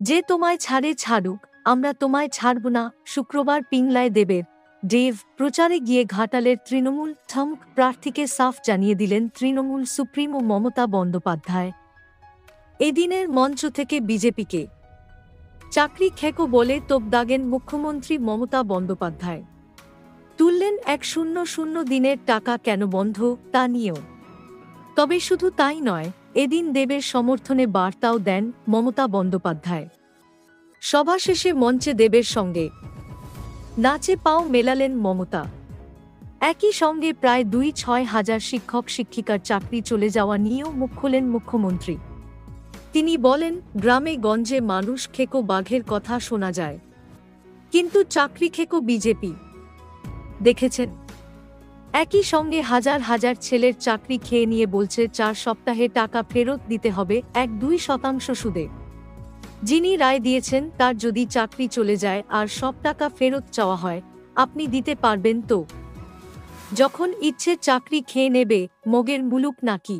যে তোমায় ছাড়ে ছাড়ুক, আমরা তোমায় ছাড়ব না। শুক্রবার পিংলায় দেবের ডেভ প্রচারে গিয়ে ঘাটালের তৃণমূল ঠমক প্রার্থীকে সাফ জানিয়ে দিলেন তৃণমূল সুপ্রিমো মমতা বন্দ্যোপাধ্যায়। এদিনের মঞ্চ থেকে বিজেপিকে চাকরি খেকো বলে তোপ দাগেন মুখ্যমন্ত্রী মমতা বন্দ্যোপাধ্যায়। তুললেন 100 দিনের টাকা কেন বন্ধ তা নিয়েও। তবে শুধু তাই নয়, এদিন দেবের সমর্থনে বার্তাও দেন মমতা বন্দ্যোপাধ্যায়। সভা শেষে মঞ্চে দেবের সঙ্গে নাচে পাও মেলালেন মমতা। একই সঙ্গে প্রায় 2-6 হাজার শিক্ষক শিক্ষিকার চাকরি চলে যাওয়া নিয়েও মুখ খোলেন মুখ্যমন্ত্রী। তিনি বলেন, গ্রামে গঞ্জে মানুষ খেকো বাঘের কথা শোনা যায়, কিন্তু চাকরি খেকো বিজেপি দেখেছেন। একই সঙ্গে হাজার হাজার ছেলের চাকরি খেয়ে নিয়ে বলছে 4 সপ্তাহে টাকা ফেরত দিতে হবে 1-2% সুদে। যিনি রায় দিয়েছেন তার যদি চাকরি চলে যায় আর সব টাকা ফেরত চাওয়া হয়, আপনি দিতে পারবেন তো? যখন ইচ্ছে চাকরি খেয়ে নেবে, মগের মুলুক নাকি?